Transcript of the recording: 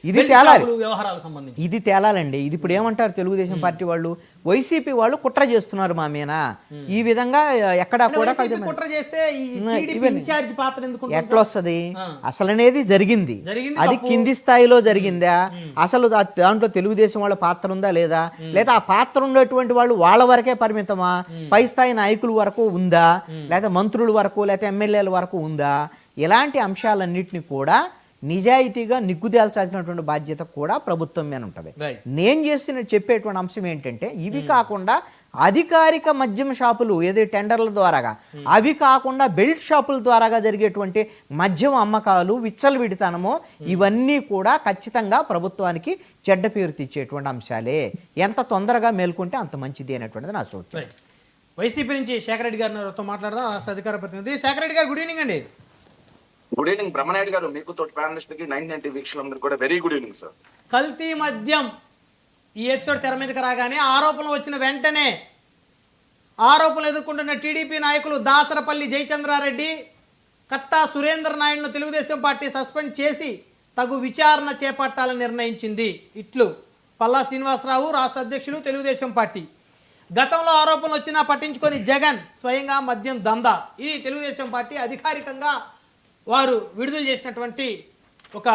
ఇది తేలాలి, వ్యవహారాలకు సంబంధించి ఇది తేలాలండి. ఇది ఇప్పుడు ఏమంటారు తెలుగుదేశం పార్టీ వాళ్ళు, వైసీపీ వాళ్ళు కుట్ర చేస్తున్నారు మా మీద ఈ విధంగా ఎక్కడా కూడా కుట్ర చేస్తే ఇన్ఛార్జ్ పాత్ర ఎందుకు ఎట్లా వస్తుంది? అసలు అనేది జరిగింది, అది కింది స్థాయిలో జరిగిందా, అసలు దాంట్లో తెలుగుదేశం వాళ్ళ పాత్ర ఉందా లేదా, లేదా ఆ పాత్ర ఉన్నటువంటి వాళ్ళు వాళ్ళ వరకే పరిమితమా, పై స్థాయి నాయకుల వరకు ఉందా, లేదా మంత్రుల వరకు, లేదా ఎమ్మెల్యేల వరకు ఉందా? ఇలాంటి అంశాలన్నింటినీ కూడా నిజాయితీగా నిగ్గుదేల్చాల్సినటువంటి బాధ్యత కూడా ప్రభుత్వం మీద ఉంటుంది. నేను చెప్పేటువంటి అంశం ఏంటంటే, ఇవి కాకుండా అధికారిక మద్యం షాపులు ఏదో టెండర్ల ద్వారాగా, అవి కాకుండా బెల్ట్ షాపుల ద్వారాగా జరిగేటువంటి మద్యం అమ్మకాలు, విచ్చలవిడితనము, ఇవన్నీ కూడా ఖచ్చితంగా ప్రభుత్వానికి చెడ్డ పేరు తెచ్చేటువంటి అంశాలే. ఎంత తొందరగా మేల్కొంటే అంత మంచిది అనేటువంటిది నా సూచన. వైసీపీ నుంచి శేఖర్ రెడ్డి గారితో మాట్లాడదాం, రాష్ట్ర అధికార ప్రతినిధి. శేఖర్ రెడ్డి గారు, గుడ్ ఈవినింగ్ అండి. గుడ్ ఈవినింగ్ బ్రహ్మనాయుడు గారు, మీకు తోటి ప్యానలిస్ట్ కి 990 వీక్షకులందరికీ కూడా వెరీ గుడ్ ఈవినింగ్ సార్. కల్తీ మద్యం ఈ ఎపిసోడ్ తెర మీదకి రాగానే ఆరోపణలు వచ్చిన వెంటనే ఆరోపణలు ఎదుర్కొంటున్న టీడీపీ నాయకులు దాసరపల్లి జయచంద్రారెడ్డి, కట్టా సురేంద్ర నాయుడును తెలుగుదేశం పార్టీ సస్పెండ్ చేసి తగు విచారణ చేపట్టాలని నిర్ణయించింది. ఇట్లు పల్లా శ్రీనివాసరావు, రాష్ట్ర అధ్యక్షులు, తెలుగుదేశం పార్టీ. గతంలో ఆరోపణలు వచ్చినా పట్టించుకొని జగన్ స్వయంగా మద్యం దందా. ఇది తెలుగుదేశం పార్టీ అధికారికంగా వారు విడుదల చేసినటువంటి ఒక